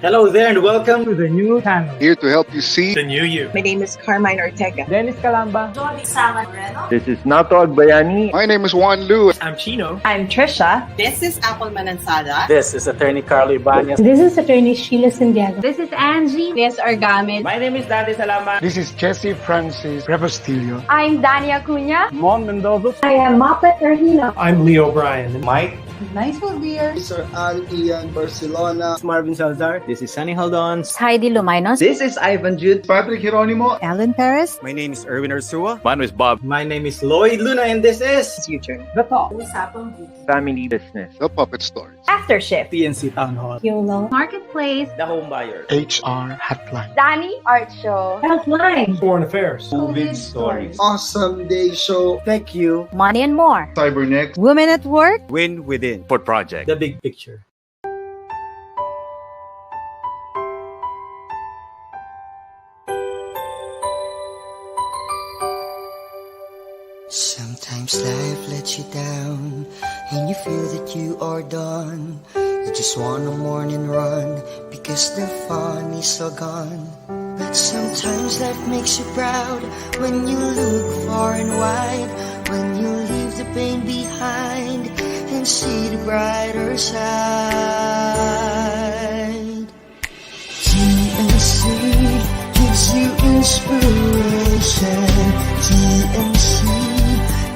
Hello there and welcome to the new channel. Here to help you see The new you. My name is Carmine Ortega. Dennis Calamba. This is Nato Agbayani. My name is Juan Lu. I'm Chino. I'm Trisha. This is Apple Manansala. This is Attorney Carlo Ibanez. This is Attorney Sheila Santiago. This is Angie. This is Argamid. My name is Dante Salama. This is Jesse Francis Rebastillo. I'm Dania Cunha. Mon Mendoza. I am Mapet Erhino. I'm Leo Bryan. Mike. Nice one, dear. Sir Al Ian Barcelona. Marvin Salazar. This is Sunny Haldons. Heidi Lumainos. This is Ivan Jude. Patrick Geronimo. Alan Perez. My name is Erwin Ursua. Mine is Bob. My name is Lloyd Luna and this is It's your turn. The Talk. Family Business. The Puppet Stories. After Shift. TNC Town Hall. YOLO. Marketplace. The Home Buyer. HR Hotline. Danny Art Show. Healthline. Foreign Affairs. COVID Stories. Awesome Day Show. Thank you. Money and more. Cybernext. Women at Work. Win Within. Port Project. The Big Picture. Sometimes life lets you down and you feel that you are done. You just wanna mourn and run because the fun is all gone. But sometimes life makes you proud when you look far and wide, when you leave the pain behind and see the brighter side. TNC gives you inspiration. TNC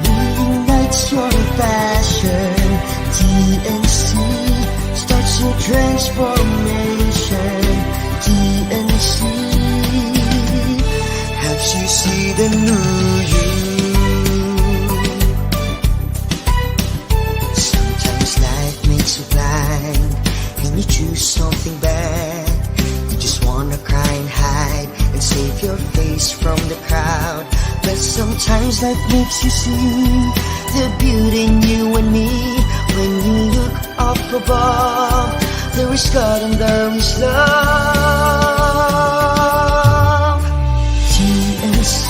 reignites your passion. TNC starts your transformation. TNC helps you see the new you. Sometimes life makes you blind and you choose something bad. You just wanna cry and hide and save your face from the crowd. But sometimes life makes you see the beauty in you and me. When you look up above, there is God and there is love. TNC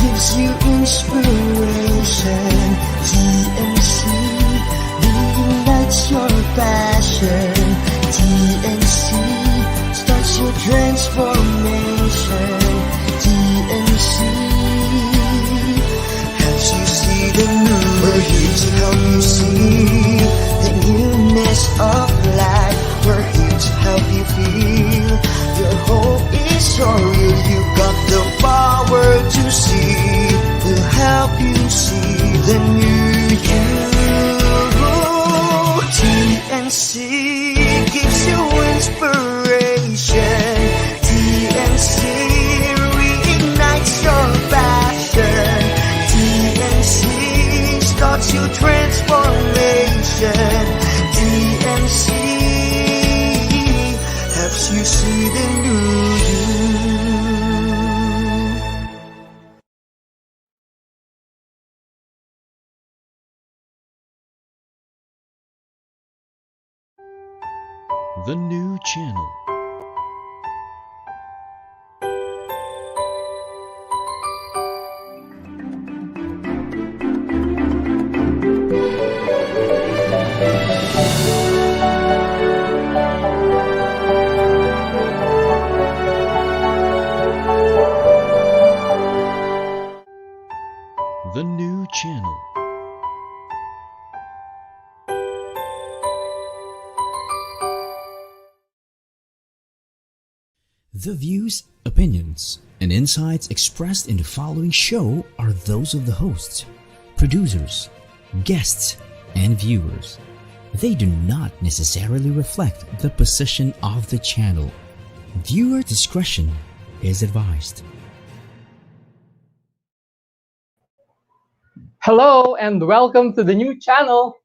gives you inspiration. TNC reignites your passion. TNC starts your transformation. TNC helps you see the new. We're here to help you see the newness of life. We're here to help you feel your hope is so real. You got the power to see. We'll help you see the new you. TNC gives you inspiration. TNC reignites your passion. TNC starts your transformation. TNC helps you see the new you. The new channel. The new channel. The views, opinions, and insights expressed in the following show are those of the hosts, producers, guests, and viewers. They do not necessarily reflect the position of the channel. Viewer discretion is advised. Hello and welcome to the new channel.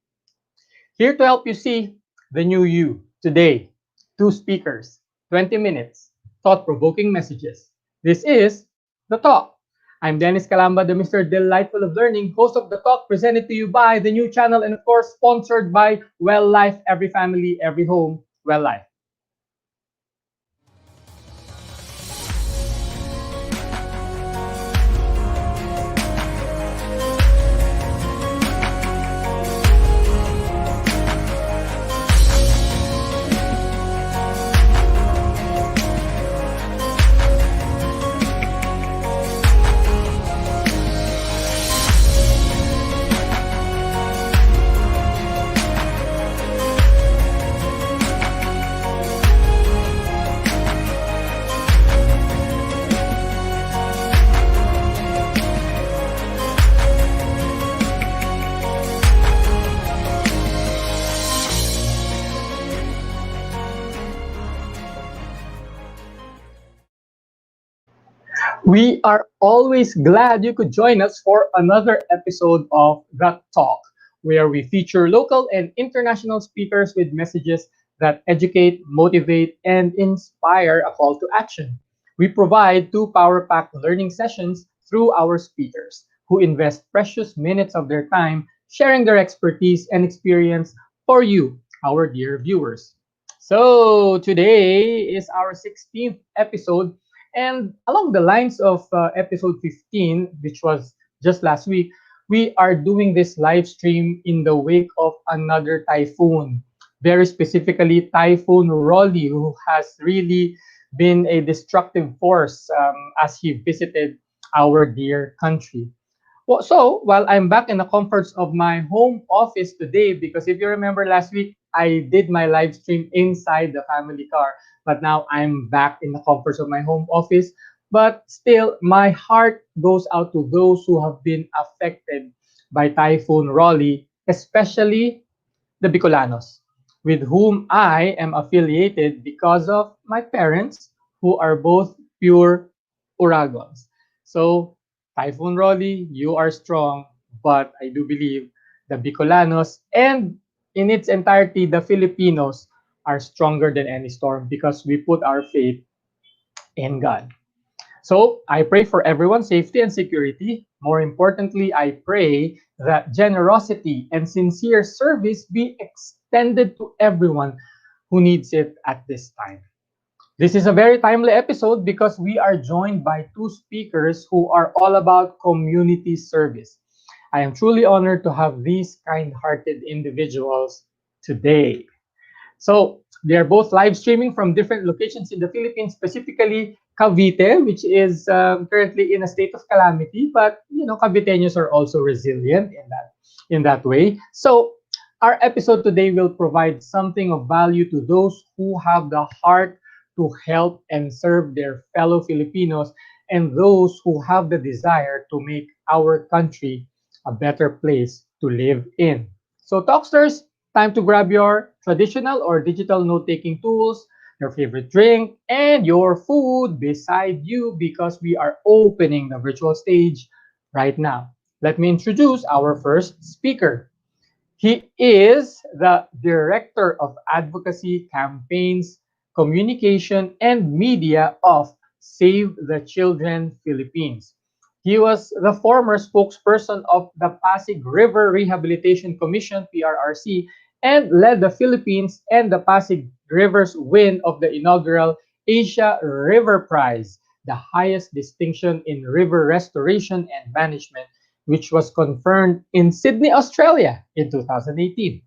Here to help you see the new you. Today, 2 speakers, 20 minutes, thought-provoking messages. This is The Talk. I'm Dennis Calamba, the Mr. Delightful of Learning, host of The Talk, presented to you by the new channel and of course sponsored by Well Life, every family, every home, Well Life. We are always glad you could join us for another episode of The Talk, where we feature local and international speakers with messages that educate, motivate, and inspire a call to action. We provide two power packed learning sessions through our speakers, who invest precious minutes of their time sharing their expertise and experience for you, our dear viewers. So, today is our 16th episode, and along the lines of episode 15, which was just last week, we are doing this live stream in the wake of another typhoon. Very specifically, Typhoon Rolly, who has really been a destructive force as he visited our dear country. Well, so, while I'm back in the comforts of my home office today, because if you remember last week, I did my live stream inside the family car, but now I'm back in the comforts of my home office. But still, my heart goes out to those who have been affected by Typhoon Rolly, especially the Bicolanos, with whom I am affiliated because of my parents, who are both pure Uragons. So, Typhoon Rolly, you are strong, but I do believe the Bicolanos and in its entirety, the Filipinos are stronger than any storm because we put our faith in God. So I pray for everyone's safety and security. More importantly, I pray that generosity and sincere service be extended to everyone who needs it at this time. This is a very timely episode because we are joined by two speakers who are all about community service. I am truly honored to have these kind hearted individuals today. So they are both live streaming from different locations in the Philippines, specifically Cavite, which is currently in a state of calamity. But you know, Caviteños are also resilient in that way. So our episode today will provide something of value to those who have the heart to help and serve their fellow Filipinos and those who have the desire to make our country a better place to live in. So, Talksters, time to grab your traditional or digital note taking tools, your favorite drink, and your food beside you because we are opening the virtual stage right now. Let me introduce our first speaker. He is the Director of Advocacy, Campaigns, Communication, and Media of Save the Children Philippines. He was the former spokesperson of the Pasig River Rehabilitation Commission, PRRC, and led the Philippines and the Pasig River's win of the inaugural Asia River Prize, the highest distinction in river restoration and management, which was conferred in Sydney, Australia in 2018.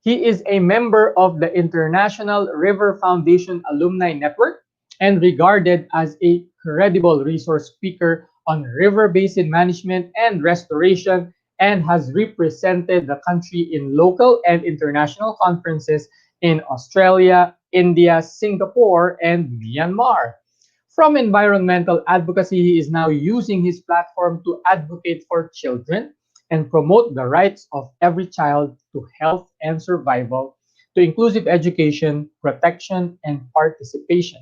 He is a member of the International River Foundation Alumni Network and regarded as a credible resource speaker on river basin management and restoration and has represented the country in local and international conferences in Australia, India, Singapore, and Myanmar. From environmental advocacy, he is now using his platform to advocate for children and promote the rights of every child to health and survival, to inclusive education, protection, and participation.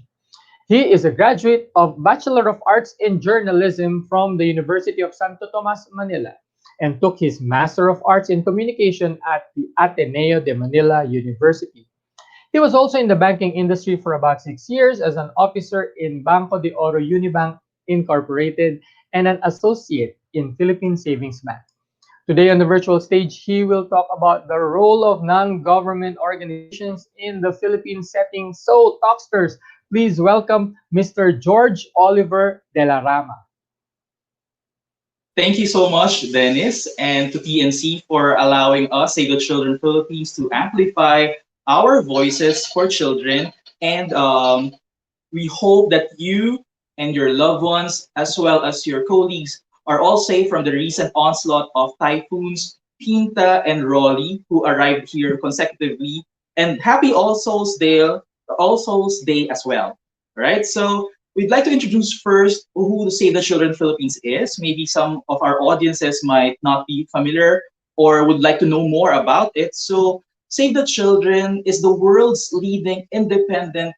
He is a graduate of Bachelor of Arts in Journalism from the University of Santo Tomas, Manila, and took his Master of Arts in Communication at the Ateneo de Manila University. He was also in the banking industry for about 6 years as an officer in Banco de Oro Unibank Incorporated and an associate in Philippine Savings Bank. Today on the virtual stage, he will talk about the role of non-government organizations in the Philippine setting. So, Talksters, please welcome Mr. George Oliver de la Rama. Thank you so much, Dennis, and to TNC for allowing us, Save the Children Philippines, to amplify our voices for children. And we hope that you and your loved ones, as well as your colleagues, are all safe from the recent onslaught of typhoons Pinta and Rolly, who arrived here consecutively. And happy All Souls Day as well. All right, so we'd like to introduce first who the Save the Children Philippines is. Maybe some of our audiences might not be familiar or would like to know more about it. So Save the Children is the world's leading independent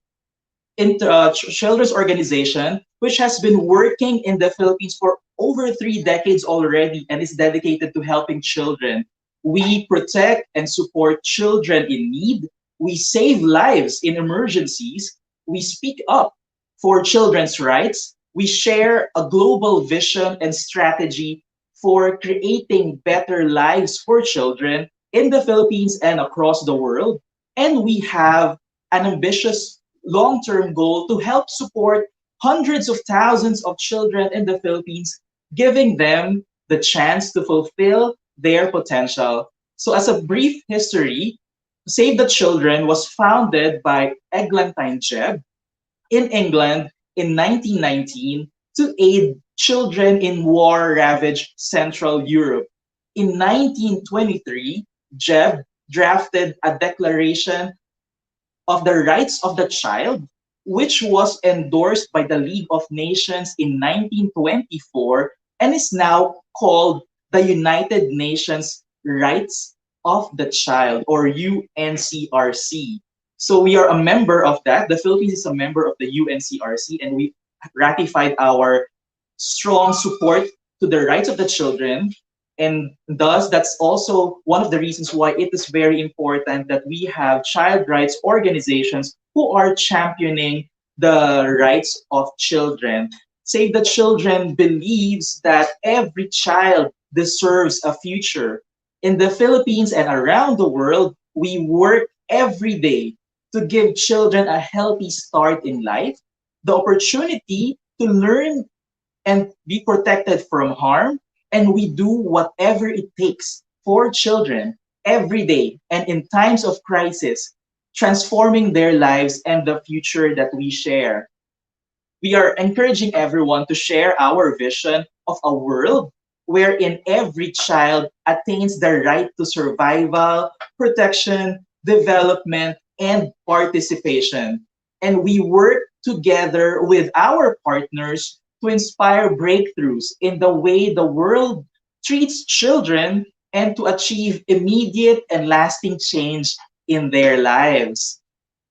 children's organization which has been working in the Philippines for over 3 decades already and is dedicated to helping children. We protect and support children in need. We save lives in emergencies. We speak up for children's rights. We share a global vision and strategy for creating better lives for children in the Philippines and across the world. And we have an ambitious long term goal to help support hundreds of thousands of children in the Philippines, giving them the chance to fulfill their potential. So, as a brief history, Save the Children was founded by Eglantine Jebb in England in 1919 to aid children in war ravaged Central Europe. In 1923, Jebb drafted a declaration of the rights of the child, which was endorsed by the League of Nations in 1924 and is now called the United Nations Rights of the Child, or UNCRC. So we are a member of that. The Philippines is a member of the UNCRC, and we ratified our strong support to the rights of the children. And thus, that's also one of the reasons why it is very important that we have child rights organizations who are championing the rights of children. Save the Children believes that every child deserves a future. In the Philippines and around the world, we work every day to give children a healthy start in life, the opportunity to learn and be protected from harm, and we do whatever it takes for children every day and in times of crisis, transforming their lives and the future that we share. We are encouraging everyone to share our vision of a world wherein every child attains the right to survival, protection, development, and participation. And we work together with our partners to inspire breakthroughs in the way the world treats children and to achieve immediate and lasting change in their lives.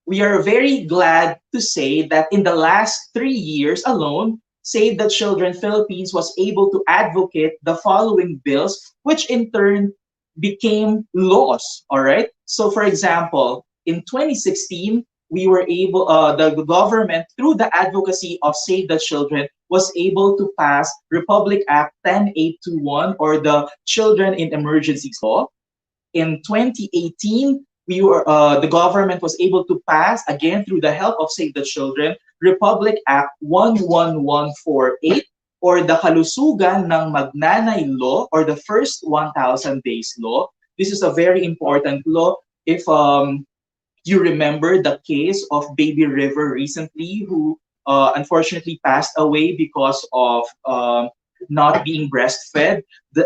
We are very glad to say that in the last 3 years alone, Save the Children Philippines was able to advocate the following bills, which in turn became laws. All right. So, for example, in 2016, we were able, the government, through the advocacy of Save the Children, was able to pass Republic Act 10821, or the Children in Emergencies Law. In 2018, the government was able to pass, again through the help of Save the Children, Republic Act 11148, or the Kalusugan ng Magnanay Law, or the First 1,000 Days Law. This is a very important law. If you remember the case of Baby River recently, who unfortunately passed away because of not being breastfed,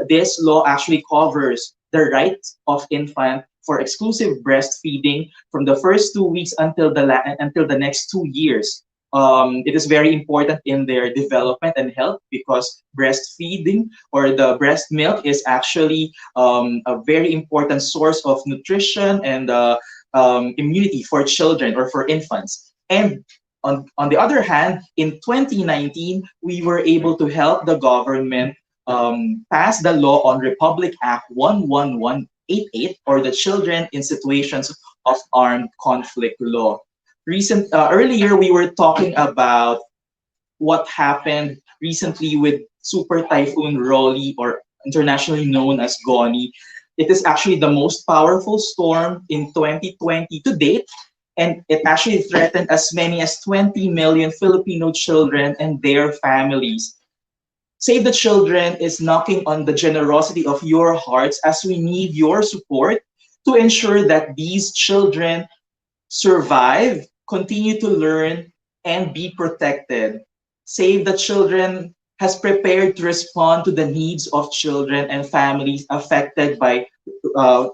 this law actually covers the right of infant for exclusive breastfeeding from the first 2 weeks until the next 2 years. It is very important in their development and health because breastfeeding, or the breast milk, is actually a very important source of nutrition and immunity for children or for infants. And on the other hand, in 2019, we were able to help the government pass the law on Republic Act 11188, or the Children in Situations of Armed Conflict Law. Earlier, we were talking about what happened recently with Super Typhoon Rolly, or internationally known as Goni. It is actually the most powerful storm in 2020 to date, and it actually threatened as many as 20 million Filipino children and their families. Save the Children is knocking on the generosity of your hearts, as we need your support to ensure that these children survive, continue to learn, and be protected. Save the Children has prepared to respond to the needs of children and families affected by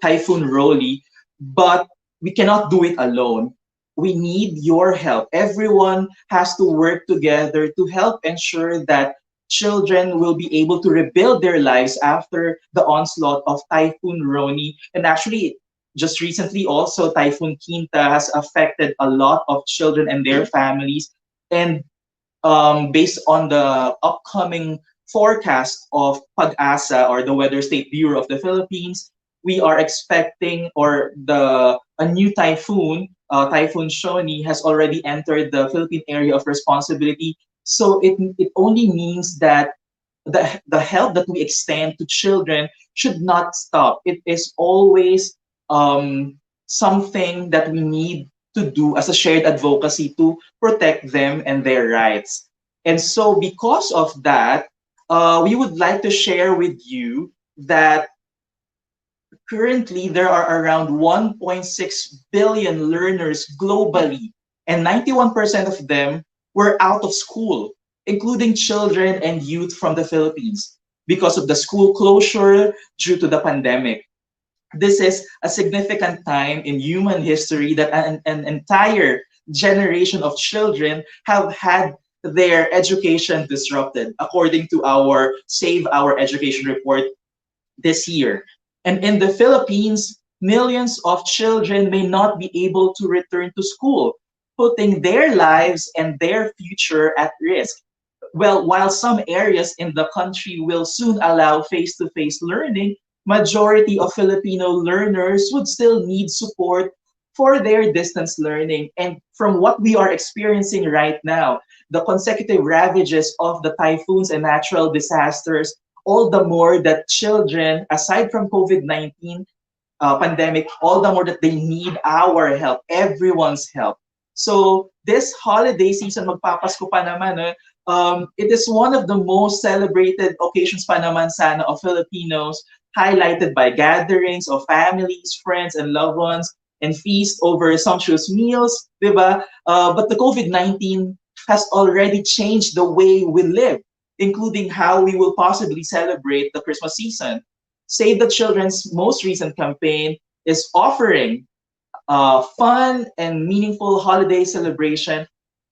Typhoon Rolly, but we cannot do it alone. We need your help. Everyone has to work together to help ensure that children will be able to rebuild their lives after the onslaught of Typhoon Rolly. And actually, just recently, also Typhoon Quinta has affected a lot of children and their families. And based on the upcoming forecast of PAG-ASA, or the Weather State Bureau of the Philippines, we are expecting, or a new typhoon, Typhoon Shoni, has already entered the Philippine area of responsibility. So it only means that the help that we extend to children should not stop. It is always something that we need to do as a shared advocacy to protect them and their rights. And so, because of that, we would like to share with you that currently there are around 1.6 billion learners globally, and 91% of them were out of school, including children and youth from the Philippines, because of the school closure due to the pandemic. This is a significant time in human history that an entire generation of children have had their education disrupted, according to our Save Our Education report this year. And in the Philippines, millions of children may not be able to return to school, putting their lives and their future at risk. Well, while some areas in the country will soon allow face-to-face learning, majority of Filipino learners would still need support for their distance learning. And from what we are experiencing right now, the consecutive ravages of the typhoons and natural disasters, all the more that children, aside from COVID-19 pandemic, all the more that they need our help, everyone's help. So this holiday season, magpapasko pa naman, it is one of the most celebrated occasions pa naman sana of Filipinos, highlighted by gatherings of families, friends, and loved ones, and feast over sumptuous meals, diba? But the COVID-19 has already changed the way we live, including how we will possibly celebrate the Christmas season. Save the Children's most recent campaign is offering fun and meaningful holiday celebration,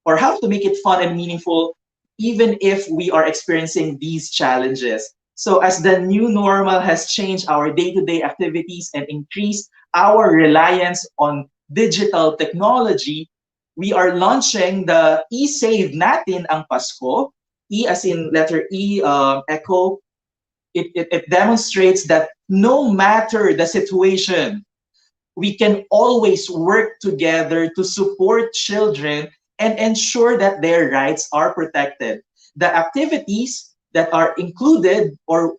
or how to make it fun and meaningful even if we are experiencing these challenges. So as the new normal has changed our day-to-day activities and increased our reliance on digital technology, we are launching the E-Save Natin ang Pasko. E as in letter E, echo. It demonstrates that no matter the situation, we can always work together to support children and ensure that their rights are protected. The activities that are included or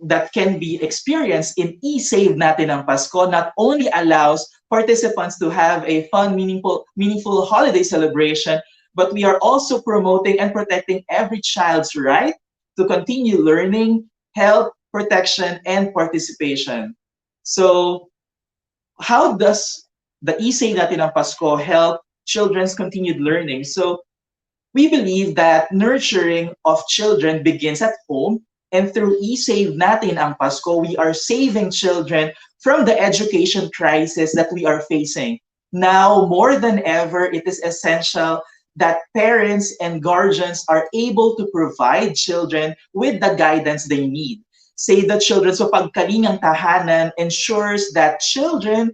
that can be experienced in E-Save Natin ang Pasko not only allows participants to have a fun, meaningful holiday celebration, but we are also promoting and protecting every child's right to continue learning, health, protection, and participation. So how does the E-Save Natin ang Pasko help children's continued learning? So we believe that nurturing of children begins at home, and through E-Save Natin ang Pasko, we are saving children from the education crisis that we are facing. Now, more than ever, it is essential that parents and guardians are able to provide children with the guidance they need. Save the Children sa Pagkalingang Tahanan ensures that children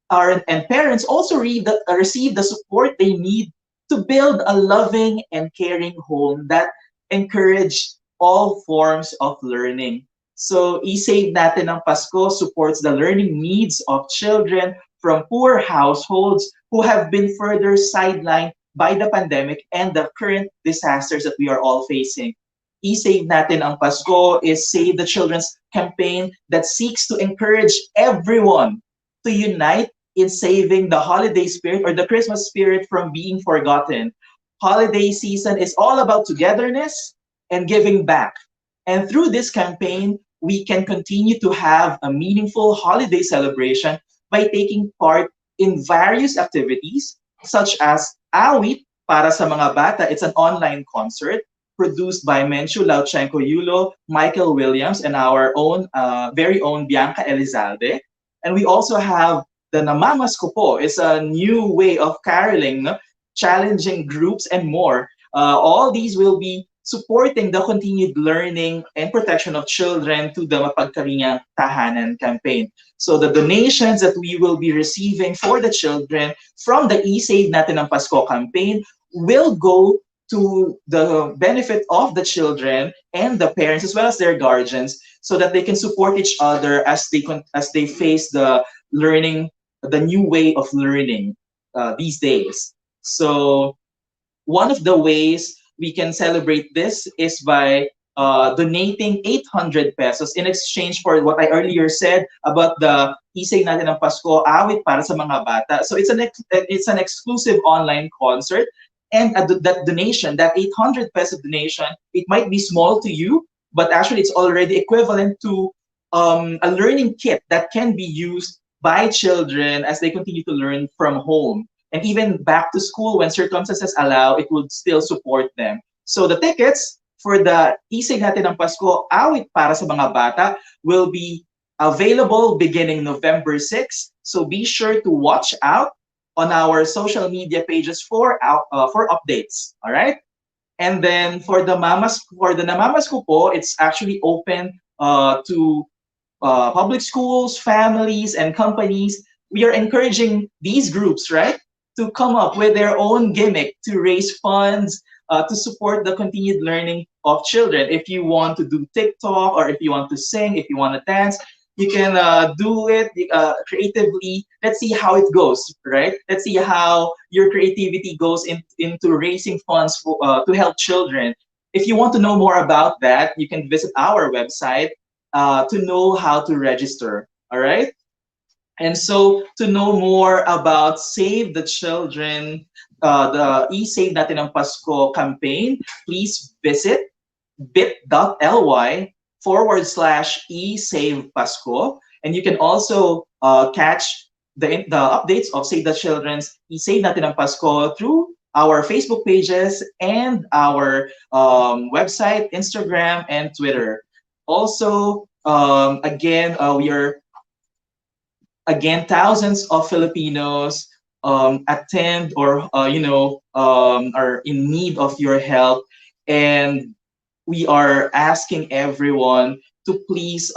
and parents also receive the support they need to build a loving and caring home that encourage all forms of learning. So E-Save Natin ang Pasko supports the learning needs of children from poor households who have been further sidelined by the pandemic and the current disasters that we are all facing. E-Save Natin ang Pasko is Save the Children's campaign that seeks to encourage everyone to unite in saving the holiday spirit or the Christmas spirit from being forgotten. Holiday season is all about togetherness and giving back. And through this campaign, we can continue to have a meaningful holiday celebration by taking part in various activities such as Awit para sa mga bata. It's an online concert produced by Menchu Lauchenko Yulo, Michael Williams, and our own very own Bianca Elizalde. And we also have the Namamas Ko Po. It's a new way of caroling, no? Challenging groups and more. All these will be supporting the continued learning and protection of children to the Mapagkalingang Tahanan campaign. So the donations that we will be receiving for the children from the E-Save Natin ang Pasko campaign will go to the benefit of the children and the parents as well as their guardians, so that they can support each other as they face the new way of learning these days. So one of the ways we can celebrate this is by donating 800 pesos in exchange for what I earlier said about the Isay Natin ang Pasko, awit para sa mga bata. So it's an exclusive online concert, and that donation, that 800 peso donation, it might be small to you, but actually it's already equivalent to a learning kit that can be used by children as they continue to learn from home. And even back to school, when circumstances allow, it would still support them. So the tickets for the Isig Natin ang Pasko, awit para sa mga bata, will be available beginning November 6. So be sure to watch out on our social media pages for updates. All right. And then for the Namamasko po, it's actually open to public schools, families, and companies. We are encouraging these groups, right, to come up with their own gimmick to raise funds to support the continued learning of children. If you want to do TikTok, or if you want to sing, if you want to dance, you can do it creatively. Let's see how it goes, right? Let's see how your creativity goes into raising funds to help children. If you want to know more about that, you can visit our website to know how to register, all right? And so to know more about Save the Children, the E-Save Natin ang Pasko campaign, please visit bit.ly/eSavePasko. And you can also catch the updates of Save the Children's E-Save Natin ang Pasko through our Facebook pages and our website, Instagram, and Twitter. Also, thousands of Filipinos attend or are in need of your help, and we are asking everyone to please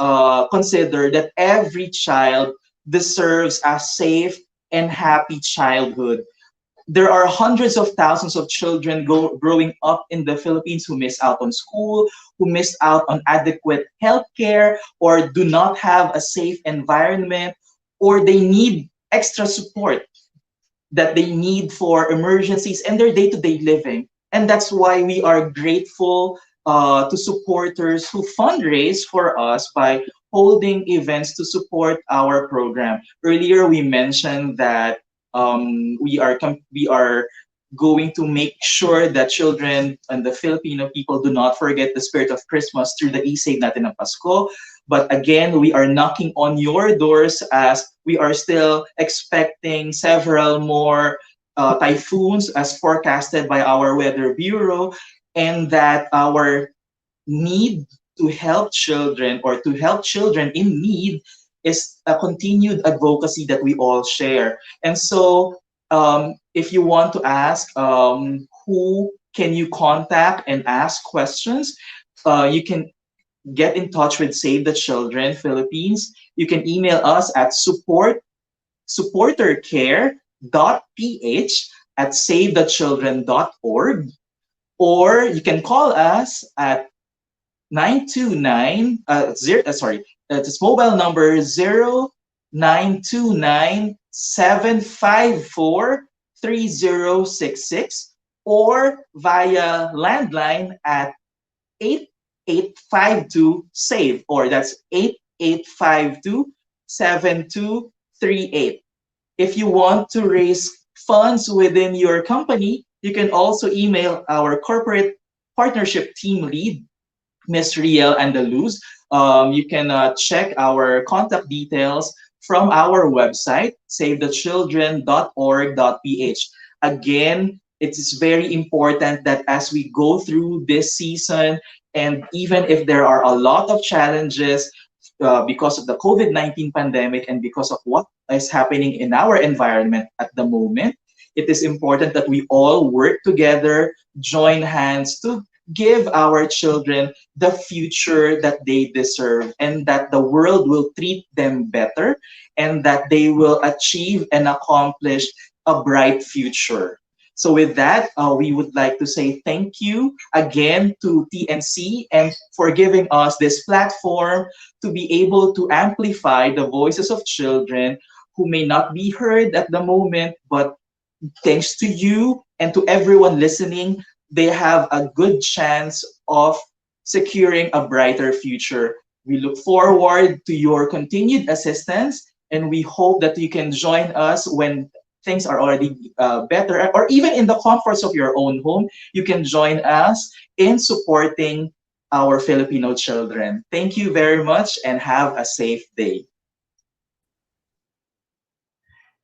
consider that every child deserves a safe and happy childhood. There are hundreds of thousands of children growing up in the Philippines who miss out on school, who miss out on adequate health care, or do not have a safe environment, or they need extra support that they need for emergencies and their day-to-day living. And that's why we are grateful to supporters who fundraise for us by holding events to support our program. Earlier, we mentioned that we are going to make sure that children and the Filipino people do not forget the spirit of Christmas through the E-Save Natin ang Pasko. But again, we are knocking on your doors as we are still expecting several more typhoons as forecasted by our Weather Bureau, and that our need to help children, or to help children in need, is a continued advocacy that we all share. And so if you want to ask who can you contact and ask questions, you can get in touch with Save the Children Philippines. You can email us at supportercare.ph@savethechildren.org, or you can call us at 929 it's mobile number 0929-754-3066, or via landline at 8852-SAVE, or that's 8852-7238. If you want to raise funds within your company, you can also email our corporate partnership team lead, Ms. Riel Andaluz. You can check our contact details from our website, savethechildren.org.ph. Again, it is very important that as we go through this season, and even if there are a lot of challenges because of the COVID-19 pandemic and because of what is happening in our environment at the moment, it is important that we all work together, join hands to give our children the future that they deserve, and that the world will treat them better, and that they will achieve and accomplish a bright future. So with that, we would like to say thank you again to TNC and for giving us this platform to be able to amplify the voices of children who may not be heard at the moment, but thanks to you and to everyone listening, they have a good chance of securing a brighter future. We look forward to your continued assistance, and we hope that you can join us when things are already better, or even in the comforts of your own home. You can join us in supporting our Filipino children. Thank you very much and have a safe day.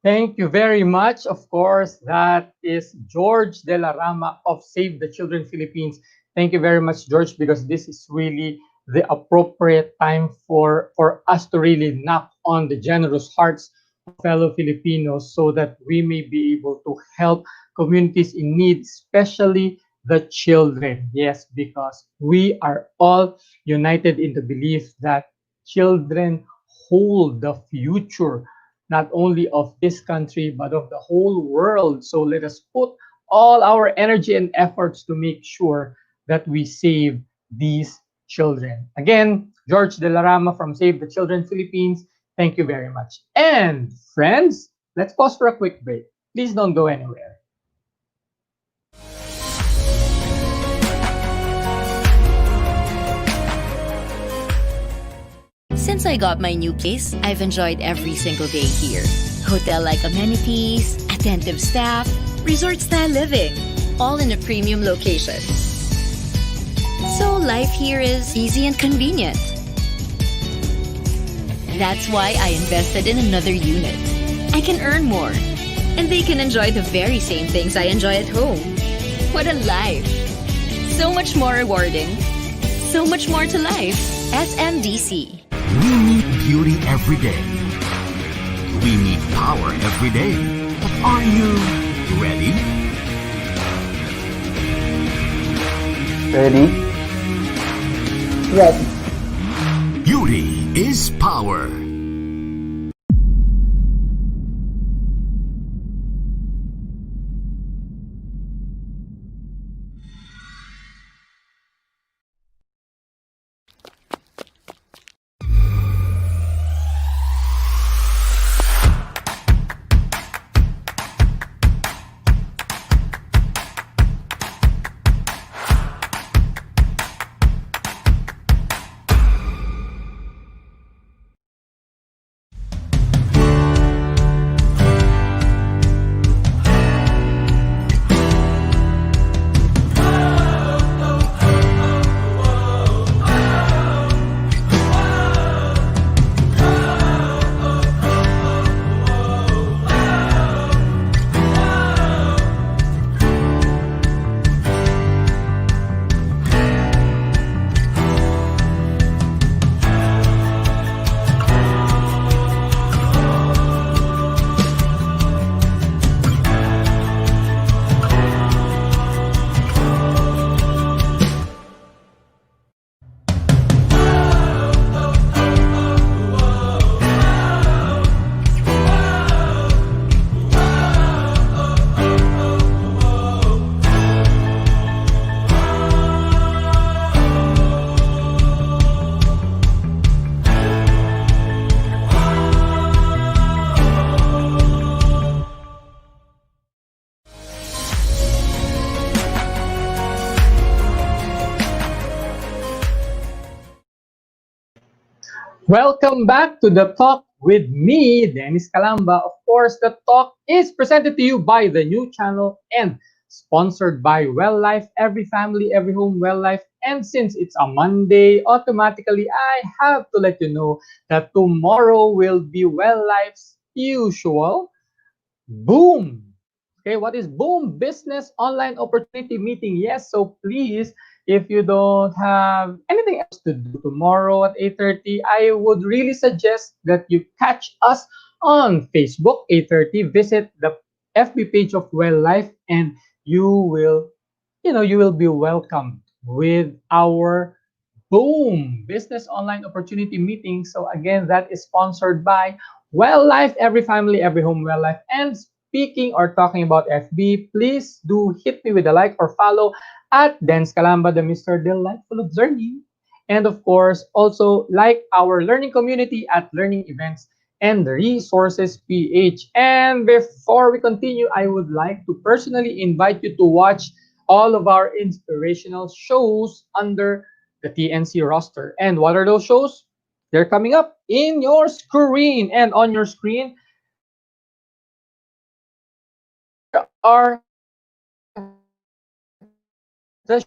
Thank you very much. Of course, that is George de la Rama of Save the Children Philippines. Thank you very much, George, because this is really the appropriate time for us to really knock on the generous hearts of fellow Filipinos so that we may be able to help communities in need, especially the children. Yes, because we are all united in the belief that children hold the future not only of this country but of the whole world. So let us put all our energy and efforts to make sure that we save these children. Again, George de la Rama from Save the Children Philippines, thank you very much. And friends, let's pause for a quick break. Please don't go anywhere. Since I got my new place, I've enjoyed every single day here. Hotel-like amenities, attentive staff, resort-style living, all in a premium location. So life here is easy and convenient. That's why I invested in another unit. I can earn more, and they can enjoy the very same things I enjoy at home. What a life! So much more rewarding. So much more to life. SMDC. We need beauty every day. We need power every day. But are you ready? Ready? Ready. Beauty is power. Welcome back to the talk with me, Dennis Calamba. Of course, the talk is presented to you by the new channel and sponsored by Well Life, every family, every home, Well Life. And since it's a Monday, automatically I have to let you know that tomorrow will be Well Life's usual Boom. Okay, what is Boom? Business Online Opportunity Meeting. Yes, so please, if you don't have anything else to do tomorrow at 8:30, I would really suggest that you catch us on Facebook, 8:30. Visit the FB page of Well Life and you will be welcomed with our Boom Business Online Opportunity Meeting. So again, that is sponsored by Well Life, every family, every home, Well Life. And speaking or talking about FB, please do hit me with a like or follow at Dance Calamba, the Mr. Delightful of Learning. And of course, also like our learning community at Learning Events and Resources PH. And before we continue, I would like to personally invite you to watch all of our inspirational shows under the TNC roster. And what are those shows? They're coming up in your screen. And on your screen, there are the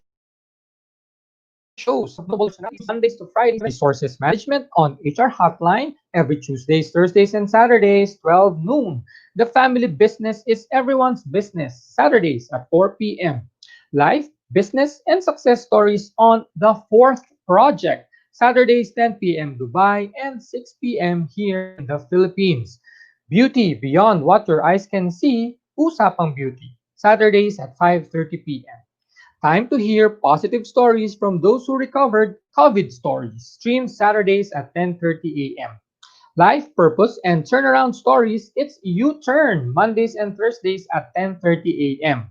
shows of notable Mondays to Fridays, Resources Management on HR Hotline every Tuesdays, Thursdays, and Saturdays, 12 noon. The Family Business is Everyone's Business, Saturdays at 4 p.m. Life, Business, and Success Stories on The Fourth Project, Saturdays, 10 p.m. Dubai and 6 p.m. here in the Philippines. Beauty Beyond What Your Eyes Can See, Usapang Beauty, Saturdays at 5:30 p.m. Time to hear positive stories from those who recovered, COVID stories, streamed Saturdays at 10:30 a.m. Life, Purpose, and Turnaround Stories, it's U-Turn, Mondays and Thursdays at 10:30 a.m.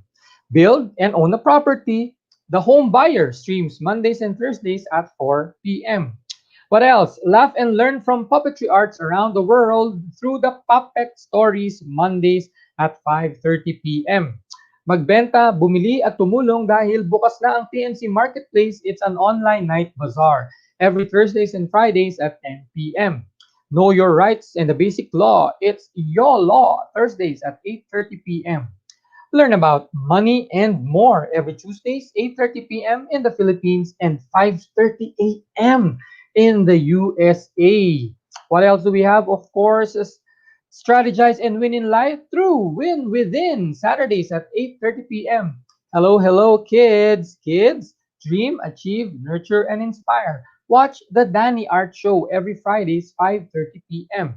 Build and Own a Property, The Home Buyer, streams Mondays and Thursdays at 4 p.m. What else? Laugh and learn from puppetry arts around the world through the Puppet Stories, Mondays at 5:30 p.m. Magbenta, bumili at tumulong dahil bukas na ang TNC Marketplace. It's an online night bazaar every Thursdays and Fridays at 10 p.m. Know Your Rights and the Basic Law. It's Your Law, Thursdays at 8:30 p.m. Learn about money and more every Tuesdays, 8:30 p.m. in the Philippines and 5:30 a.m. in the USA. What else do we have? Of course, Strategize and Win in Life through Win Within, Saturdays at 8:30 p.m. Hello, hello, kids. Kids, dream, achieve, nurture, and inspire. Watch the Danny Art Show every Fridays, 5:30 p.m.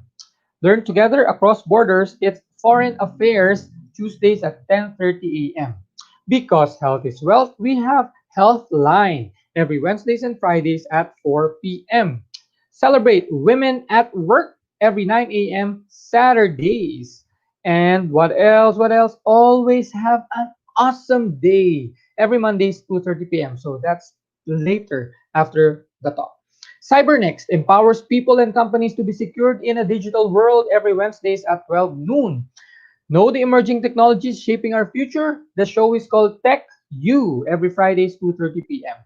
Learn together across borders. It's Foreign Affairs, Tuesdays at 10:30 a.m. Because health is wealth, we have Healthline every Wednesdays and Fridays at 4 p.m. Celebrate Women at Work every 9 a.m. Saturdays. And what else? What else? Always have an awesome day every Mondays, 2:30 p.m. So that's later after the talk. CyberNext empowers people and companies to be secured in a digital world every Wednesdays at 12 noon. Know the emerging technologies shaping our future? The show is called Tech U every Fridays, 2:30 p.m.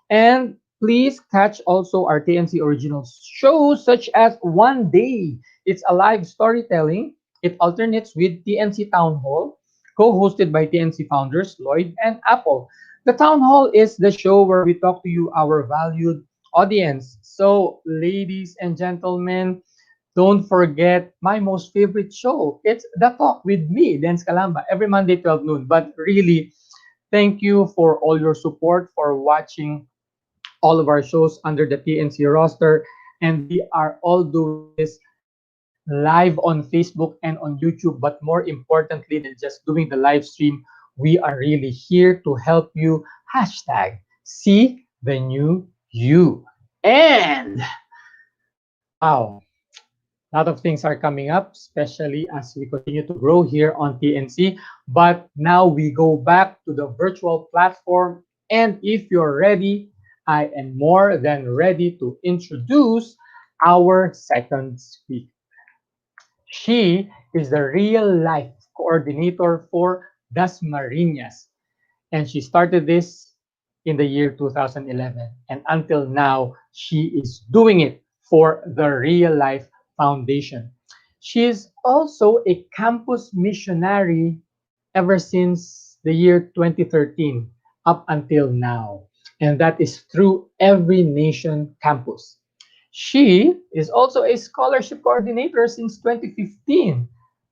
And please catch also our TNC original shows such as One Day. It's a live storytelling. It alternates with TNC Town Hall, co-hosted by TNC founders Lloyd and Apple. The Town Hall is the show where we talk to you, our valued audience. So, ladies and gentlemen, don't forget my most favorite show. It's The Talk with me, Dance Calamba, every Monday, 12 noon. But really, thank you for all your support, for watching all of our shows under the TNC roster. And we are all doing this live on Facebook and on YouTube. But more importantly than just doing the live stream, we are really here to help you. Hashtag see the new you. And wow, a lot of things are coming up, especially as we continue to grow here on TNC. But now we go back to the virtual platform. And if you're ready, I am more than ready to introduce our second speaker. She is the real life coordinator for Dasmariñas. And she started this in the year 2011. And until now, she is doing it for the Real Life Foundation. She is also a campus missionary ever since the year 2013 up until now. And that is through Every Nation Campus. She is also a scholarship coordinator since 2015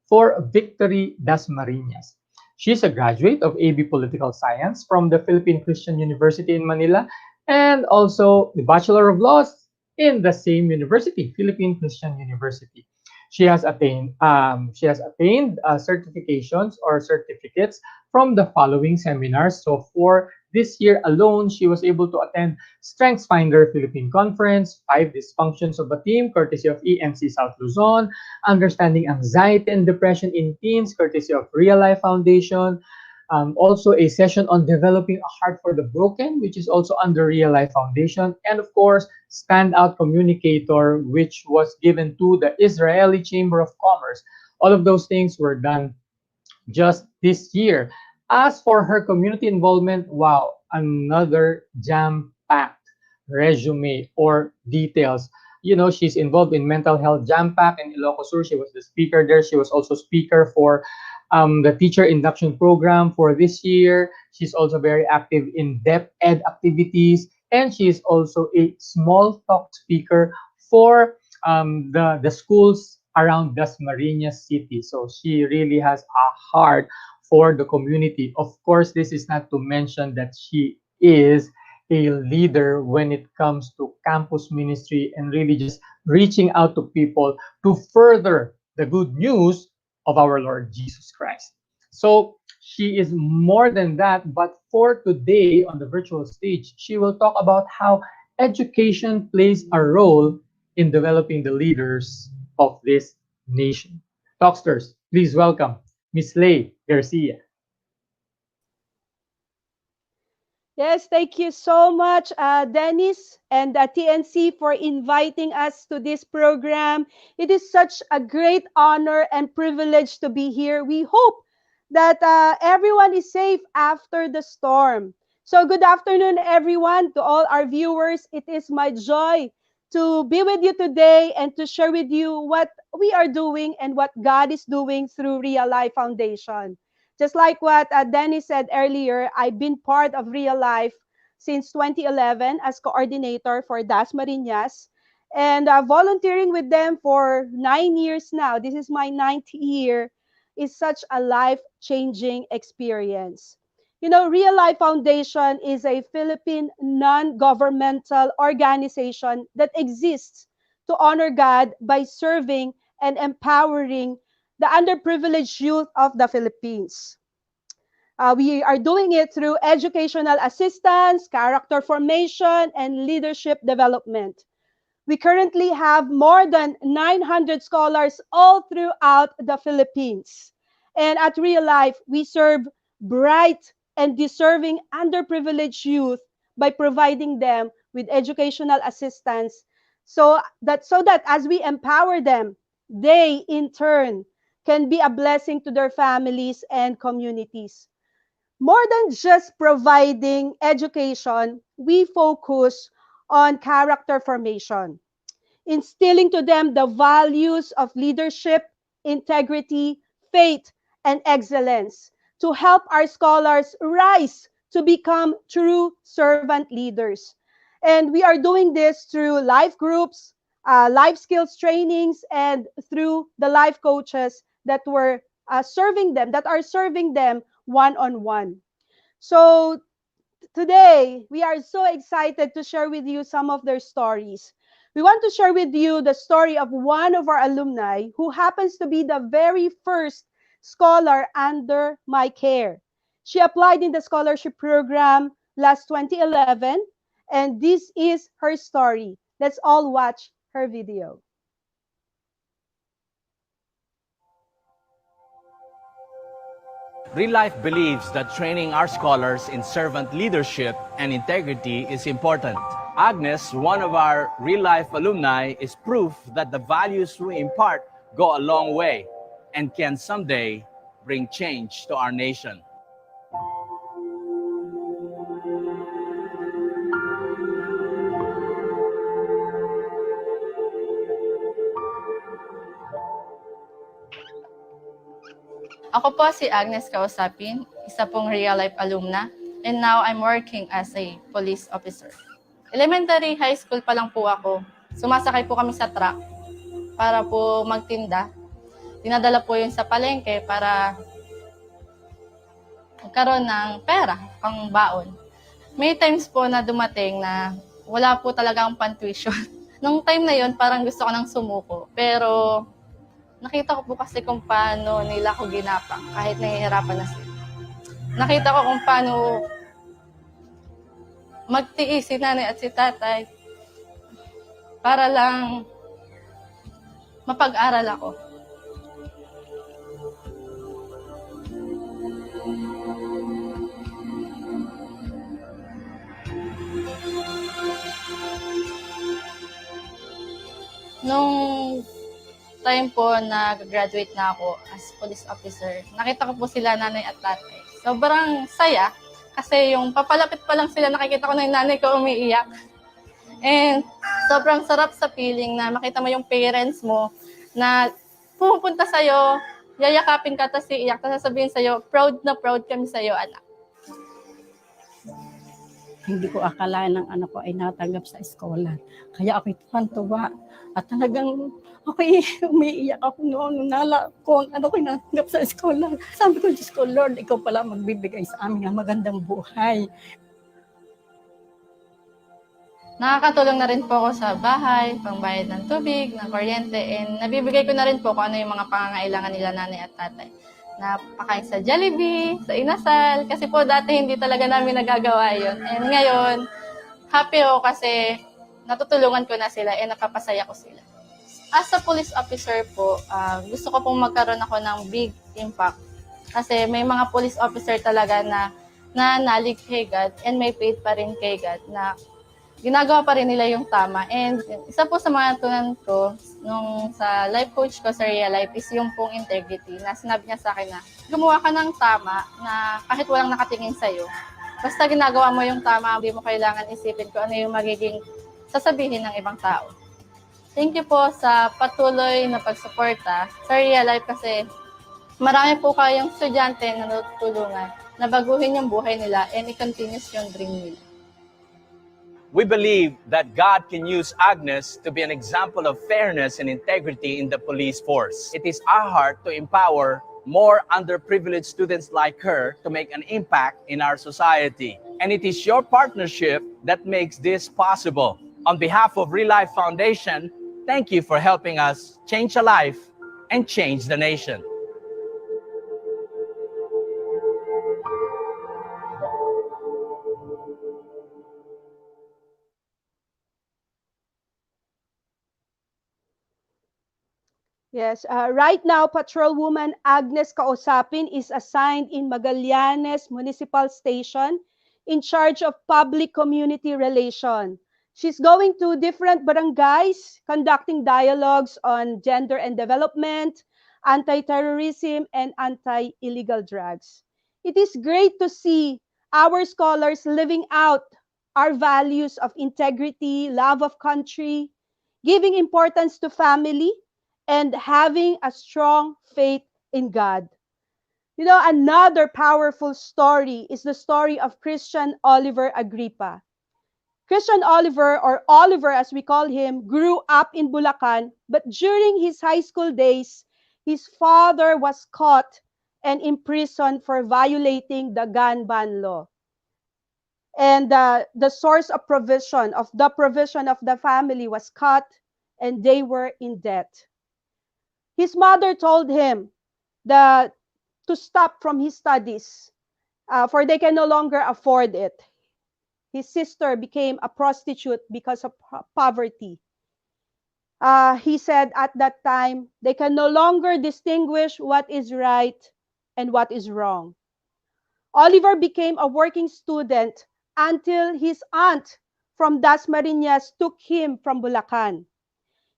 for Victory Dasmariñas. She's a graduate of AB Political Science from the Philippine Christian University in Manila and also the Bachelor of Laws in the same university, Philippine Christian University. She has attained certifications or certificates from the following seminars. So for This year alone, she was able to attend StrengthsFinder Philippine Conference, 5 Dysfunctions of a Team, courtesy of ENC South Luzon, Understanding Anxiety and Depression in Teens, courtesy of Real Life Foundation, also a session on developing a heart for the broken, which is also under Real Life Foundation, and of course, Standout Communicator, which was given to the Israeli Chamber of Commerce. All of those things were done just this year. As for her community involvement, wow, another jam-packed resume or details. You know, she's involved in mental health jam pack in Ilocos Sur. She was the speaker there. She was also speaker for the teacher induction program for this year. She's also very active in depth ed activities, and she is also a small talk speaker for the schools around Dasmariñas City. So she really has a heart for the community. Of course, this is not to mention that she is a leader when it comes to campus ministry and really just reaching out to people to further the good news of our Lord Jesus Christ. So she is more than that, but for today on the virtual stage, she will talk about how education plays a role in developing the leaders of this nation. Talksters, please welcome Miss Lei Garcia. Yes, thank you so much, Dennis and TNC, for inviting us to this program. It is such a great honor and privilege to be here. We hope that everyone is safe after the storm. So good afternoon, everyone, to all our viewers. It is my joy to be with you today and to share with you what we are doing and what God is doing through Real Life Foundation. Just like what Dennis said earlier, I've been part of Real Life since 2011 as coordinator for Dasmariñas and volunteering with them for 9 years now. This is my 9th year. Is such a life-changing experience. You know, Real Life Foundation is a Philippine non-governmental organization that exists to honor God by serving and empowering the underprivileged youth of the Philippines. We are doing it through educational assistance, character formation, and leadership development. We currently have more than 900 scholars all throughout the Philippines. And at Real Life, we serve bright and deserving underprivileged youth by providing them with educational assistance so that as we empower them, they in turn can be a blessing to their families and communities. More than just providing education, we focus on character formation, instilling to them the values of leadership, integrity, faith, and excellence to help our scholars rise to become true servant leaders. And we are doing this through life groups, life skills trainings, and through the life coaches that are serving them one-on-one. So today, we are so excited to share with you some of their stories. We want to share with you the story of one of our alumni who happens to be the very first scholar under my care. She applied in the scholarship program last 2011, and this is her story. Let's all watch her video. Real Life believes that training our scholars in servant leadership and integrity is important. Agnes, one of our Real Life alumni, is proof that the values we impart go a long way and can someday bring change to our nation. Ako po si Agnes Kausapin, isa pong Real Life alumna, and now I'm working as a police officer. Elementary, high school pa lang po ako. Sumasakay po kami sa truck para po magtinda. Dinadala po yun sa palengke para magkaroon ng pera, pang baon. May times po na dumating na wala po talagang pan-tuition. Nung time na yun, parang gusto ko nang sumuko. Pero nakita ko po kasi kung paano nila ako ginapang kahit nahihirapan na sila. Nakita ko kung paano magtiis si nanay at si tatay para lang mapag-aral ako. Nung time po na graduate na ako as police officer, nakita ko po sila nanay at tatay. Sobrang saya kasi yung papalapit pa lang sila, nakikita ko na yung nanay ko umiiyak. And sobrang sarap sa feeling na makita mo yung parents mo na pupunta sa'yo, yayakapin ka, tapos iiyak, tapos sasabihin sa'yo, proud na proud kami sa'yo, anak. Hindi ko akalain ng anak ko ay natanggap sa eskola. Kaya ako'y tuwan-tuwa. At talagang ako'y umiiyak ako noon. Nala ko ang anak ko'y natanggap sa eskola. Sabi ko, Diyos ko, Lord, ikaw pala magbibigay sa amin ng magandang buhay. Nakakatulong na rin po ako sa bahay, pangbayad ng tubig, ng kuryente, and nabibigay ko na rin po kung ano yung mga pangangailangan nila nanay at tatay. Na pakain sa Jollibee, sa inasal, kasi po dati hindi talaga namin nagagawa yun. And ngayon, happy ako kasi natutulungan ko na sila and napapasaya ko sila. As a police officer po, gusto ko pong magkaroon ako ng big impact. Kasi may mga police officer talaga na nalig kay God and may faith pa rin kay God na ginagawa pa rin nila yung tama. And isa po sa mga natunan ko nung sa life coach ko sa Real Life is yung pong integrity na sinabi niya sa akin na gumawa ka ng tama na kahit walang nakatingin sa'yo. Basta ginagawa mo yung tama, hindi mo kailangan isipin kung ano yung magiging sasabihin ng ibang tao. Thank you po sa patuloy na pagsuporta sa Real Life kasi marami po kayong estudyante na natutulungan na baguhin yung buhay nila and i-continuous yung dream nila. We believe that God can use Agnes to be an example of fairness and integrity in the police force. It is our heart to empower more underprivileged students like her to make an impact in our society. And it is your partnership that makes this possible. On behalf of Real Life Foundation, thank you for helping us change a life and change the nation. Yes, right now, Patrolwoman Agnes Kausapin is assigned in Magallanes Municipal Station in charge of public community relation. She's going to different barangays, conducting dialogues on gender and development, anti-terrorism, and anti-illegal drugs. It is great to see our scholars living out our values of integrity, love of country, giving importance to family, and having a strong faith in God. You know, another powerful story is the story of Christian Oliver Agrippa. Christian Oliver, or Oliver as we call him, grew up in Bulacan, but during his high school days, his father was caught and imprisoned for violating the gun ban law. And the source of provision of the family was cut, and they were in debt. His mother told him that to stop from his studies, for they can no longer afford it. His sister became a prostitute because of poverty. He said at that time, they can no longer distinguish what is right and what is wrong. Oliver became a working student until his aunt from Dasmariñas took him from Bulacan.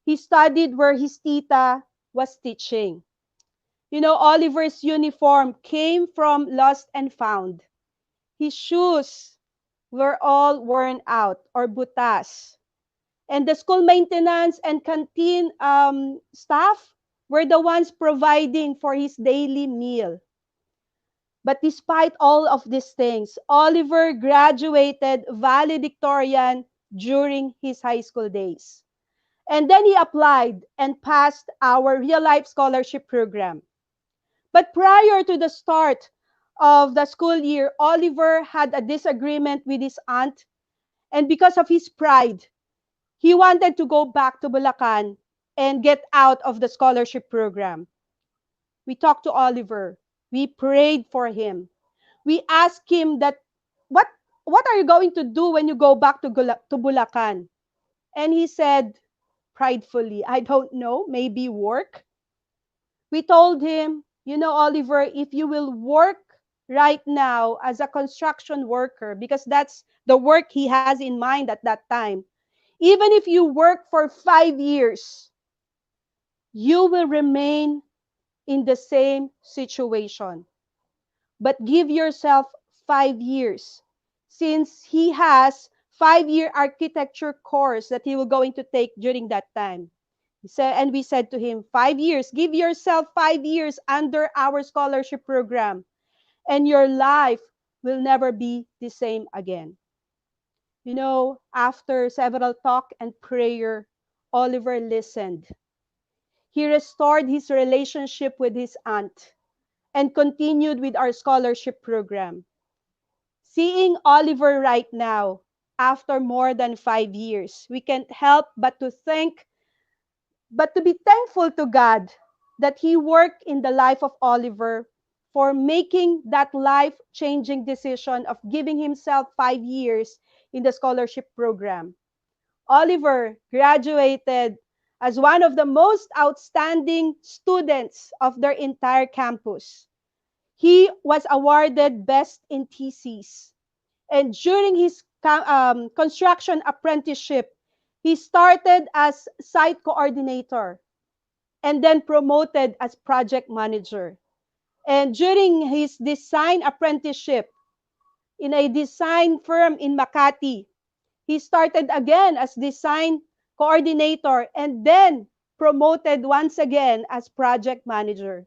He studied where his tita was teaching. You know, Oliver's uniform came from Lost and Found. His shoes were all worn out or butas. And the school maintenance and canteen staff were the ones providing for his daily meal. But despite all of these things, Oliver graduated valedictorian during his high school days. And then he applied and passed our Real Life Scholarship Program. But prior to the start of the school year, Oliver had a disagreement with his aunt. And because of his pride, he wanted to go back to Bulacan and get out of the scholarship program. We talked to Oliver. We prayed for him. We asked him that, what what are you going to do when you go back to Bulacan? And he said pridefully, I don't know, maybe work. We told him, you know, Oliver, if you will work right now as a construction worker, because that's the work he has in mind at that time, even if you work for 5 years, you will remain in the same situation. But give yourself 5 years, since he has 5-year architecture course that he will going to take during that time. And we said to him, 5 years, give yourself 5 years under our scholarship program, and your life will never be the same again. You know, after several talk and prayer, Oliver listened. He restored his relationship with his aunt and continued with our scholarship program. Seeing Oliver right now, after more than 5 years, we can't help but to be thankful to God that He worked in the life of Oliver for making that life-changing decision of giving himself 5 years in the scholarship program. Oliver graduated as one of the most outstanding students of their entire campus. He was awarded Best in Thesis. And during his construction apprenticeship, he started as site coordinator and then promoted as project manager. And during his design apprenticeship in a design firm in Makati, he started again as design coordinator and then promoted once again as project manager.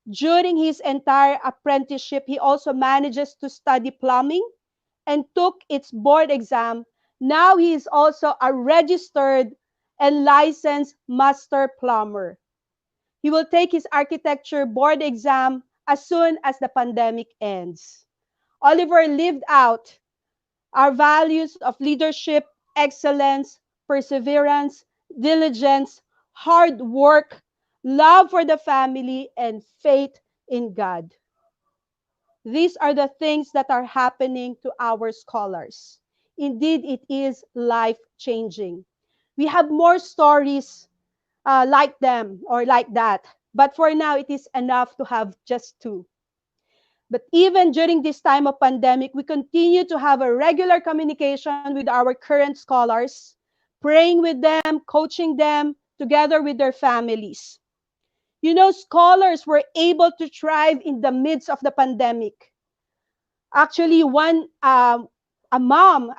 During his entire apprenticeship, he also manages to study plumbing and took its board exam. Now he is also a registered and licensed master plumber. He will take his architecture board exam as soon as the pandemic ends. Oliver lived out our values of leadership, excellence, perseverance, diligence, hard work, love for the family, and faith in God. These are the things that are happening to our scholars. Indeed, it is life-changing. We have more stories like them or like that, but for now, it is enough to have just two. But even during this time of pandemic, we continue to have a regular communication with our current scholars, praying with them, coaching them, together with their families. You know, scholars were able to thrive in the midst of the pandemic. Actually, a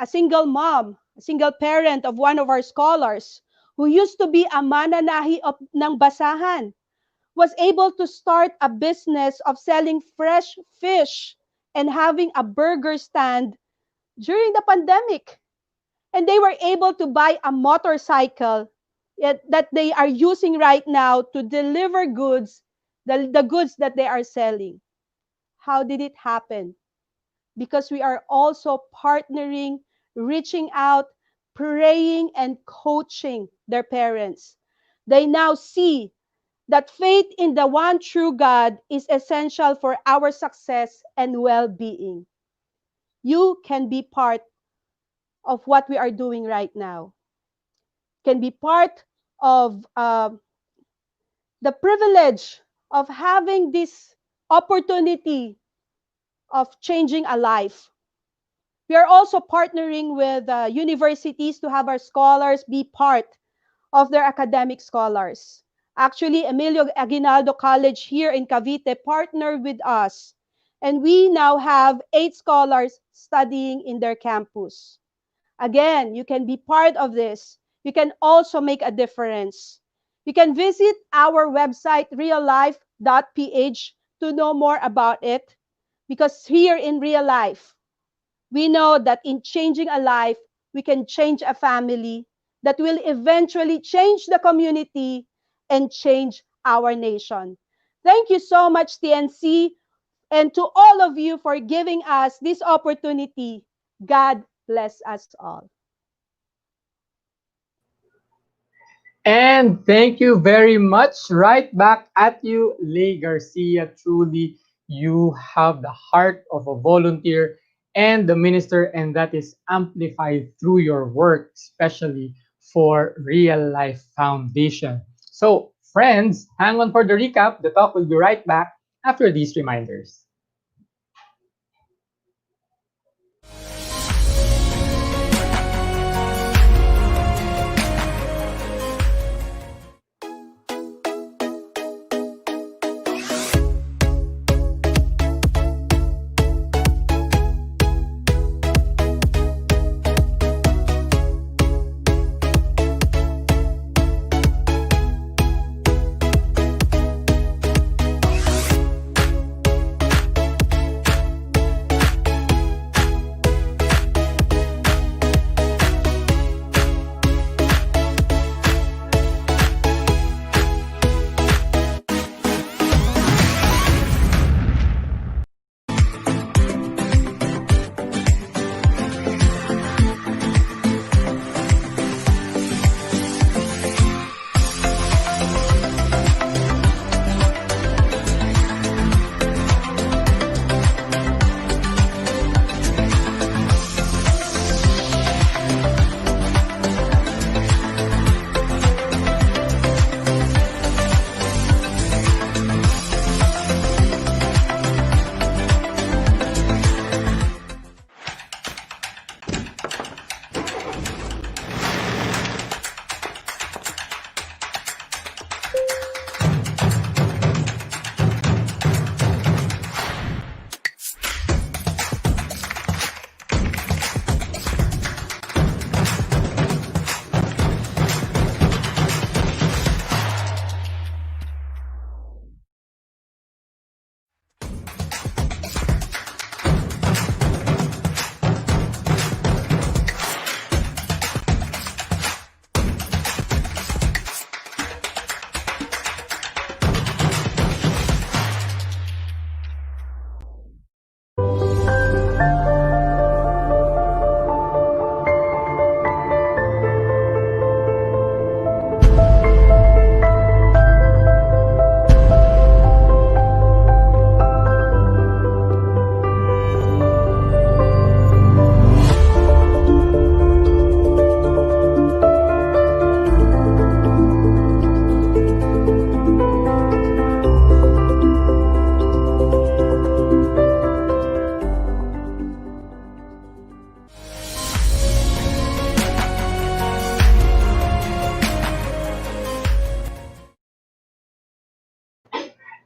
single parent of one of our scholars, who used to be a mananahi ng basahan, was able to start a business of selling fresh fish and having a burger stand during the pandemic. And they were able to buy a motorcycle that they are using right now to deliver goods, the goods that they are selling. How did it happen? Because we are also partnering, reaching out, praying, and coaching their parents. They now see that faith in the one true God is essential for our success and well-being. You can be part of what we are doing right now. Can be part of the privilege of having this opportunity of changing a life. We are also partnering with universities to have our scholars be part of their academic scholars. Actually, Emilio Aguinaldo College here in Cavite partnered with us, and we now have 8 scholars studying in their campus. Again, you can be part of this. You can also make a difference. You can visit our website, reallife.ph, to know more about it, because here in Real Life, we know that in changing a life, we can change a family that will eventually change the community and change our nation. Thank you so much, TNC, and to all of you for giving us this opportunity. God bless us all. And thank you very much. Right back at you, Lei Garcia. Truly, you have the heart of a volunteer and the minister, and that is amplified through your work, especially for Real Life Foundation. So, friends, hang on for the recap. The talk will be right back after these reminders.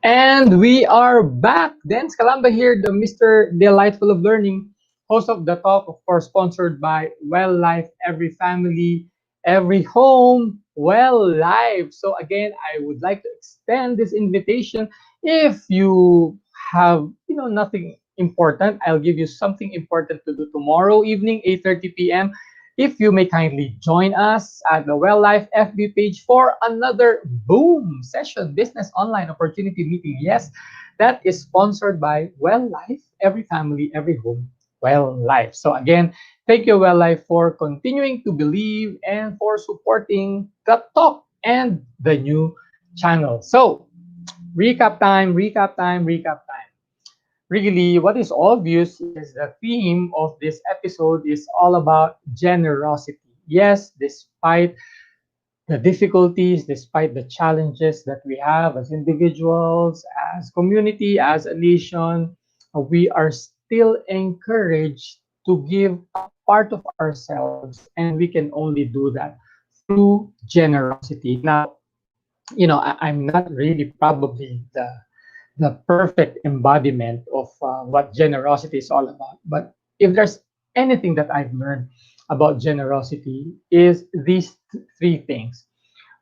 And we are back. Dance Calamba here, the Mr. Delightful of Learning, host of the talk, of course, sponsored by Well Life, every family, every home, well life. So again, I would like to extend this invitation. If you have, nothing important, I'll give you something important to do tomorrow evening, 8:30 p.m. If you may kindly join us at the Well Life FB page for another boom session, business online opportunity meeting. Yes, that is sponsored by Well Life, every family, every home, Well Life. So again, thank you, Well Life, for continuing to believe and for supporting the talk and the new channel. So recap time, recap time, recap time. Really, what is obvious is the theme of this episode is all about generosity. Yes, despite the difficulties, despite the challenges that we have as individuals, as community, as a nation, we are still encouraged to give a part of ourselves, and we can only do that through generosity. Now, I'm not really probably the perfect embodiment of what generosity is all about. But if there's anything that I've learned about generosity is these three things.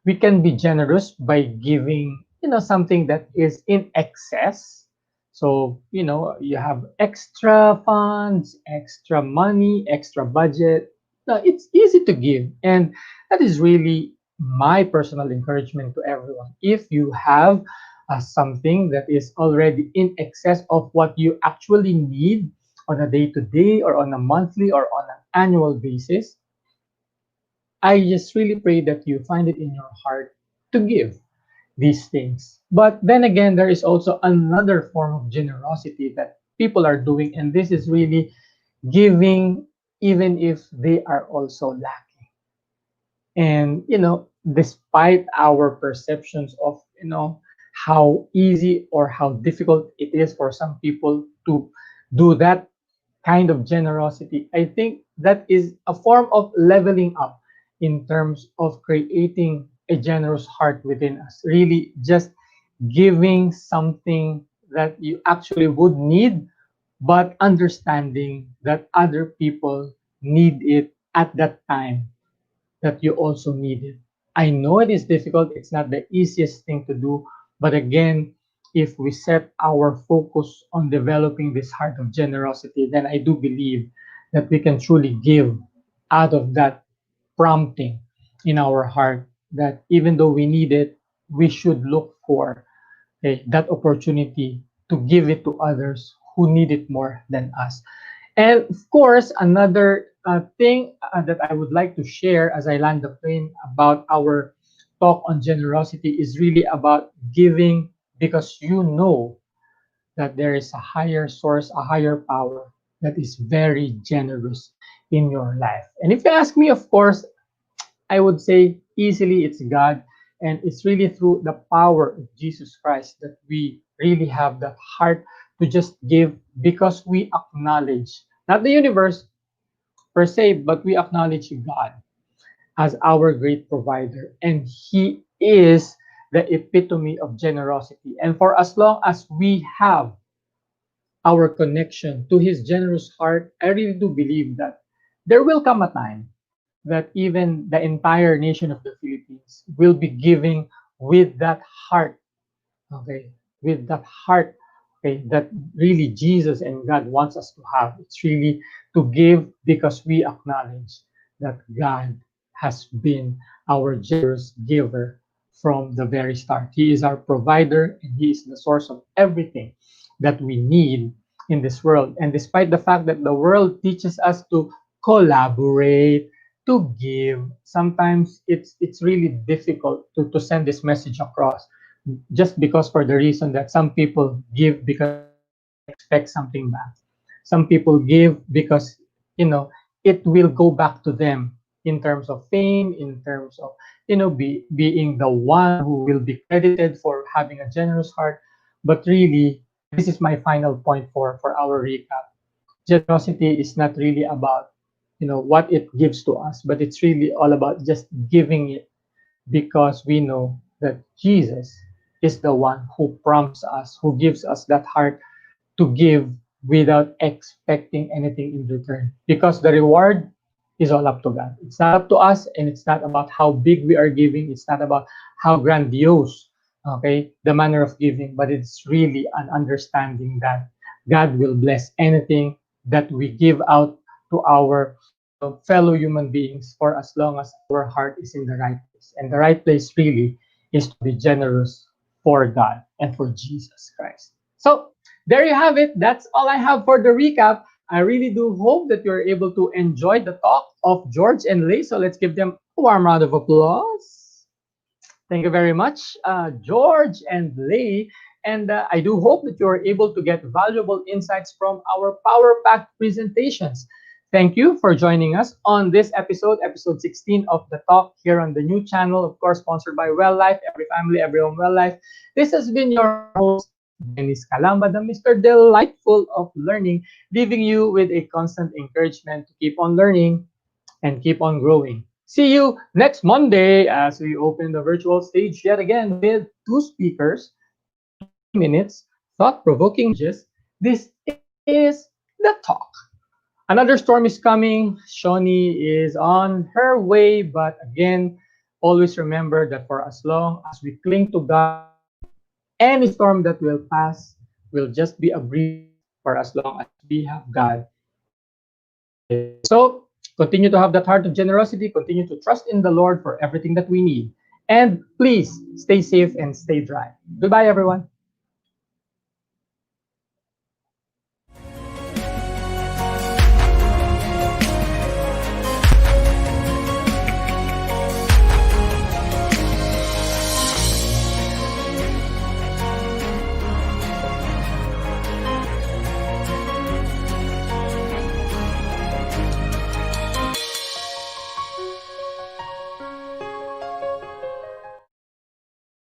We can be generous by giving, something that is in excess. So, you have extra funds, extra money, extra budget. Now, it's easy to give. And that is really my personal encouragement to everyone. If you have something that is already in excess of what you actually need on a day-to-day or on a monthly or on an annual basis, I just really pray that you find it in your heart to give these things. But then again, there is also another form of generosity that people are doing, and this is really giving even if they are also lacking. And, despite our perceptions of, how easy or how difficult it is for some people to do that kind of generosity, I think that is a form of leveling up in terms of creating a generous heart within us. Really, just giving something that you actually would need, but understanding that other people need it at that time that you also need it. I know it is difficult, it's not the easiest thing to do, but again, if we set our focus on developing this heart of generosity, then I do believe that we can truly give out of that prompting in our heart that even though we need it, we should look for that opportunity to give it to others who need it more than us. And of course, another thing that I would like to share as I land the plane about our talk on generosity is really about giving because you know that there is a higher source, a higher power that is very generous in your life. And if you ask me, of course, I would say easily it's God. And it's really through the power of Jesus Christ that we really have that heart to just give because we acknowledge not the universe per se, but we acknowledge God as our great provider. And He is the epitome of generosity. And for as long as we have our connection to His generous heart, I really do believe that there will come a time that even the entire nation of the Philippines will be giving with that heart, okay, with that heart, okay, that really Jesus and God wants us to have. It's really to give because we acknowledge that God has been our generous giver from the very start. He is our provider and He is the source of everything that we need in this world. And despite the fact that the world teaches us to collaborate, to give, sometimes it's really difficult to send this message across just because for the reason that some people give because they expect something back. Some people give because, it will go back to them in terms of fame, in terms of, being the one who will be credited for having a generous heart. But really, this is my final point for our recap. Generosity is not really about, what it gives to us, but it's really all about just giving it because we know that Jesus is the one who prompts us, who gives us that heart to give without expecting anything in return. Because the reward is all up to God. It's not up to us, and it's not about how big we are giving. It's not about how grandiose, okay, the manner of giving, but it's really an understanding that God will bless anything that we give out to our fellow human beings for as long as our heart is in the right place. And the right place really is to be generous for God and for Jesus Christ. So there you have it. That's all I have for the recap. I really do hope that you're able to enjoy the talk of George and Lei. So let's give them a warm round of applause. Thank you very much, George and Lei. And I do hope that you're able to get valuable insights from our power-packed presentations. Thank you for joining us on this episode 16 of The Talk here on the new channel, of course, sponsored by Well Life, Every Family, Every Home Well Life. This has been your host, Dennis Calamba, the Mr. Delightful of Learning, leaving you with a constant encouragement to keep on learning and keep on growing. See you next Monday as we open the virtual stage yet again with two speakers, 20 minutes, thought-provoking messages. This is The Talk. Another storm is coming. Shawnee is on her way, but again, always remember that for as long as we cling to God, any storm that will pass will just be a breeze for as long as we have God in our midst. So continue to have that heart of generosity, continue to trust in the Lord for everything that we need. And please stay safe and stay dry. Goodbye, everyone.